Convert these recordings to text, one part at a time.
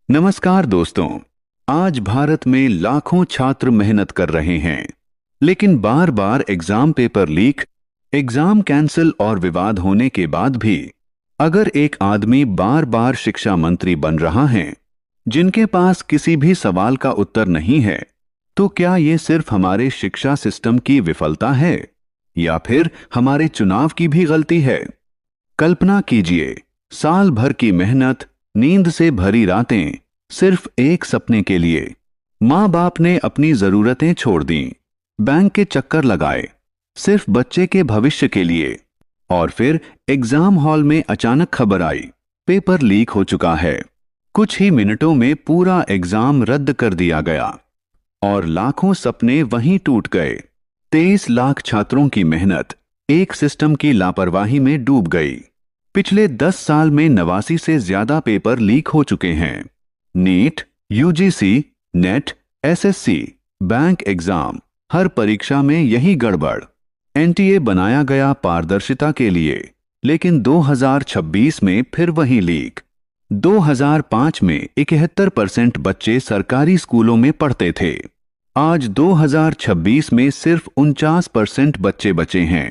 नमस्कार दोस्तों। आज भारत में लाखों छात्र मेहनत कर रहे हैं, लेकिन बार बार exam paper leak, exam cancel और विवाद होने के बाद भी अगर एक आदमी बार बार शिक्षा मंत्री बन रहा है जिनके पास किसी भी सवाल का उत्तर नहीं है, तो क्या ये सिर्फ हमारे शिक्षा सिस्टम की विफलता है या फिर हमारे चुनाव की भी गलती है? कल्पना कीजिए, साल भर की मेहनत, नींद से भरी रातें, सिर्फ एक सपने के लिए। माँ बाप ने अपनी जरूरतें छोड़ दी, बैंक के चक्कर लगाए, सिर्फ बच्चे के भविष्य के लिए। और फिर एग्जाम हॉल में अचानक खबर आई, पेपर लीक हो चुका है। कुछ ही मिनटों में पूरा एग्जाम रद्द कर दिया गया और लाखों सपने वहीं टूट गए। 23 लाख छात्रों की मेहनत एक सिस्टम की लापरवाही में डूब गई। पिछले 10 साल में 89 से ज्यादा पेपर लीक हो चुके हैं। NEET, UGC, NET, SSC, bank exam, हर परीक्षा में यही गड़बड़। एनटीए बनाया गया पारदर्शिता के लिए, लेकिन 2026 में फिर वही लीक। 2005 में 71% बच्चे सरकारी स्कूलों में पढ़ते थे। आज 2026 में सिर्फ 49% बच्चे बचे हैं।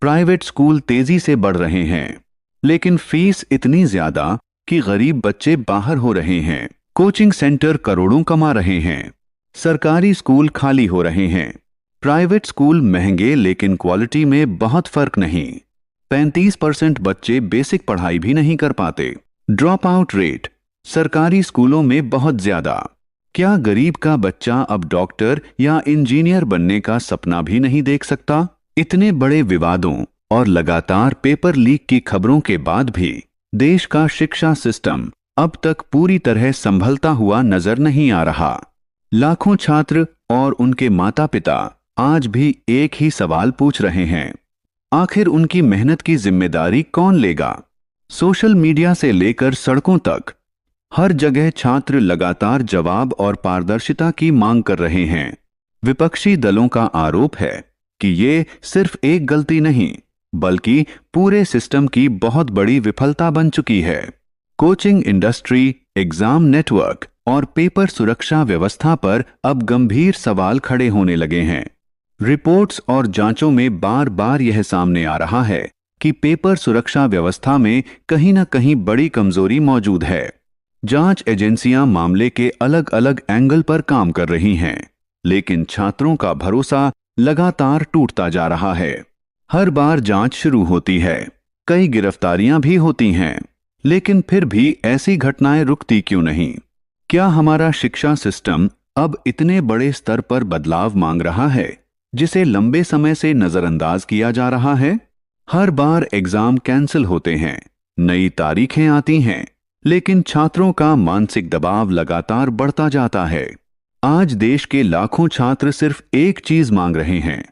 प्राइवेट स्कूल तेजी से बढ़ रहे हैं, लेकिन फीस इतनी ज्यादा कि गरीब बच्चे बाहर हो रहे हैं। कोचिंग सेंटर करोड़ों कमा रहे हैं, सरकारी स्कूल खाली हो रहे हैं। प्राइवेट स्कूल महंगे, लेकिन क्वालिटी में बहुत फर्क नहीं। 35% बच्चे बेसिक पढ़ाई भी नहीं कर पाते। ड्रॉप आउट रेट सरकारी स्कूलों में बहुत ज्यादा। क्या गरीब का बच्चा अब डॉक्टर या इंजीनियर बनने का सपना भी नहीं देख सकता? इतने बड़े विवादों और लगातार पेपर लीक की खबरों के बाद भी देश का शिक्षा सिस्टम अब तक पूरी तरह संभलता हुआ नजर नहीं आ रहा। लाखों छात्र और उनके माता पिता आज भी एक ही सवाल पूछ रहे हैं, आखिर उनकी मेहनत की जिम्मेदारी कौन लेगा? सोशल मीडिया से लेकर सड़कों तक हर जगह छात्र लगातार जवाब और पारदर्शिता की मांग कर रहे हैं। विपक्षी दलों का आरोप है कि ये सिर्फ एक गलती नहीं, बल्कि पूरे सिस्टम की बहुत बड़ी विफलता बन चुकी है। कोचिंग इंडस्ट्री, एग्जाम नेटवर्क और पेपर सुरक्षा व्यवस्था पर अब गंभीर सवाल खड़े होने लगे हैं। रिपोर्ट्स और जांचों में बार बार यह सामने आ रहा है कि पेपर सुरक्षा व्यवस्था में कहीं न कहीं बड़ी कमजोरी मौजूद है। जांच एजेंसियां मामले के अलग अलग एंगल पर काम कर रही हैं, लेकिन छात्रों का भरोसा लगातार टूटता जा रहा है। हर बार जांच शुरू होती है, कई गिरफ्तारियां भी होती हैं, लेकिन फिर भी ऐसी घटनाएं रुकती क्यों नहीं? क्या हमारा शिक्षा सिस्टम अब इतने बड़े स्तर पर बदलाव मांग रहा है जिसे लंबे समय से नजरअंदाज किया जा रहा है? हर बार एग्जाम कैंसिल होते हैं, नई तारीखें आती हैं, लेकिन छात्रों का मानसिक दबाव लगातार बढ़ता जाता है। आज देश के लाखों छात्र सिर्फ एक चीज मांग रहे हैं,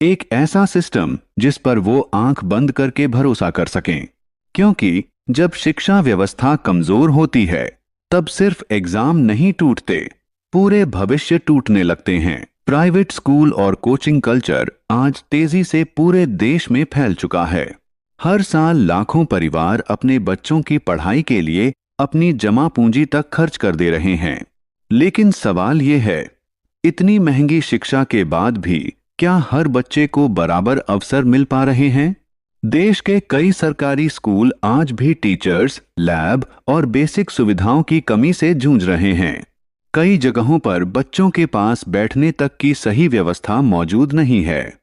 एक ऐसा सिस्टम जिस पर वो आंख बंद करके भरोसा कर सकें। क्योंकि जब शिक्षा व्यवस्था कमजोर होती है, तब सिर्फ एग्जाम नहीं टूटते, पूरे भविष्य टूटने लगते हैं। प्राइवेट स्कूल और कोचिंग कल्चर आज तेजी से पूरे देश में फैल चुका है। हर साल लाखों परिवार अपने बच्चों की पढ़ाई के लिए अपनी जमा पूंजी तक खर्च कर दे रहे हैं। लेकिन सवाल ये है, इतनी महंगी शिक्षा के बाद भी क्या हर बच्चे को बराबर अवसर मिल पा रहे हैं? देश के कई सरकारी स्कूल आज भी टीचर्स, लैब और बेसिक सुविधाओं की कमी से जूझ रहे हैं। कई जगहों पर बच्चों के पास बैठने तक की सही व्यवस्था मौजूद नहीं है।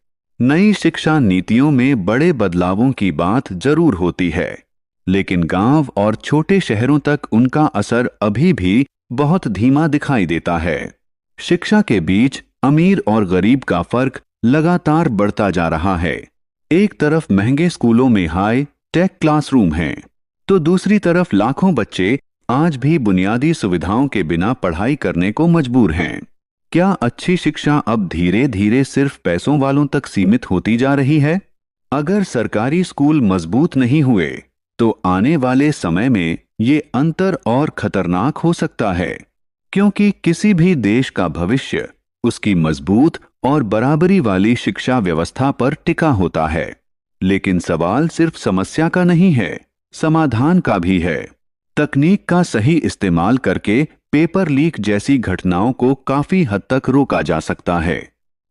नई शिक्षा नीतियों में बड़े बदलावों की बात जरूर होती है, लेकिन गांव और छोटे शहरों तक उनका असर अभी भी बहुत धीमा दिखाई देता है। शिक्षा के बीच अमीर और गरीब का फर्क लगातार बढ़ता जा रहा है। एक तरफ महंगे स्कूलों में हाई टेक क्लासरूम हैं, तो दूसरी तरफ लाखों बच्चे आज भी बुनियादी सुविधाओं के बिना पढ़ाई करने को मजबूर हैं। क्या अच्छी शिक्षा अब धीरे धीरे सिर्फ पैसों वालों तक सीमित होती जा रही है? अगर सरकारी स्कूल मजबूत नहीं हुए, तो आने वाले समय में ये अंतर और खतरनाक हो सकता है, क्योंकि किसी भी देश का भविष्य उसकी मजबूत और बराबरी वाली शिक्षा व्यवस्था पर टिका होता है। लेकिन सवाल सिर्फ समस्या का नहीं है, समाधान का भी है। तकनीक का सही इस्तेमाल करके पेपर लीक जैसी घटनाओं को काफी हद तक रोका जा सकता है।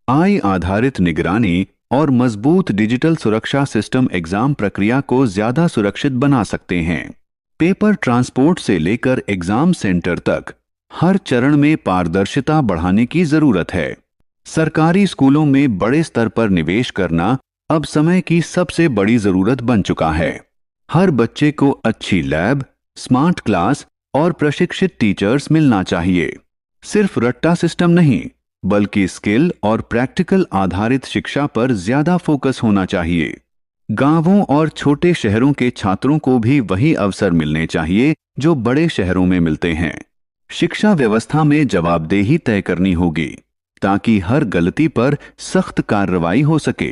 AI आधारित निगरानी और मजबूत डिजिटल सुरक्षा सिस्टम एग्जाम प्रक्रिया को ज्यादा सुरक्षित बना सकते हैं। पेपर ट्रांसपोर्ट से लेकर एग्जाम सेंटर तक हर चरण में पारदर्शिता बढ़ाने की जरूरत है। सरकारी स्कूलों में बड़े स्तर पर निवेश करना अब समय की सबसे बड़ी जरूरत बन चुका है। हर बच्चे को अच्छी लैब, स्मार्ट क्लास और प्रशिक्षित टीचर्स मिलना चाहिए। सिर्फ रट्टा सिस्टम नहीं, बल्कि स्किल और प्रैक्टिकल आधारित शिक्षा पर ज्यादा फोकस होना चाहिए। गांवों और छोटे शहरों के छात्रों को भी वही अवसर मिलने चाहिए जो बड़े शहरों में मिलते हैं। शिक्षा व्यवस्था में जवाबदेही तय करनी होगी ताकि हर गलती पर सख्त कार्रवाई हो सके।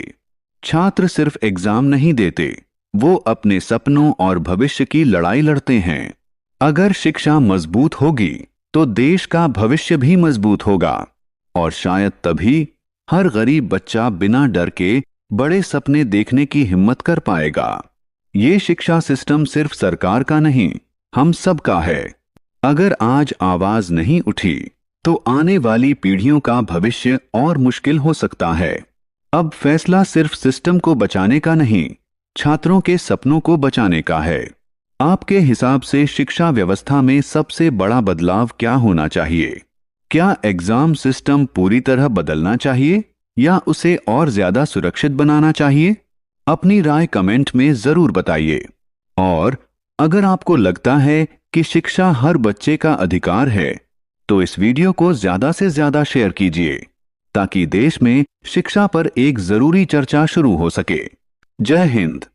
छात्र सिर्फ एग्जाम नहीं देते, वो अपने सपनों और भविष्य की लड़ाई लड़ते हैं। अगर शिक्षा मजबूत होगी तो देश का भविष्य भी मजबूत होगा और शायद तभी हर गरीब बच्चा बिना डर के बड़े सपने देखने की हिम्मत कर पाएगा। ये शिक्षा सिस्टम सिर्फ सरकार का नहीं, हम सब का है। अगर आज आवाज नहीं उठी तो आने वाली पीढ़ियों का भविष्य और मुश्किल हो सकता है। अब फैसला सिर्फ सिस्टम को बचाने का नहीं, छात्रों के सपनों को बचाने का है। आपके हिसाब से शिक्षा व्यवस्था में सबसे बड़ा बदलाव क्या होना चाहिए? क्या एग्जाम सिस्टम पूरी तरह बदलना चाहिए या उसे और ज्यादा सुरक्षित बनाना चाहिए? अपनी राय कमेंट में जरूर बताइए। और अगर आपको लगता है कि शिक्षा हर बच्चे का अधिकार है, तो इस वीडियो को ज्यादा से ज्यादा शेयर कीजिए ताकि देश में शिक्षा पर एक जरूरी चर्चा शुरू हो सके। जय हिंद।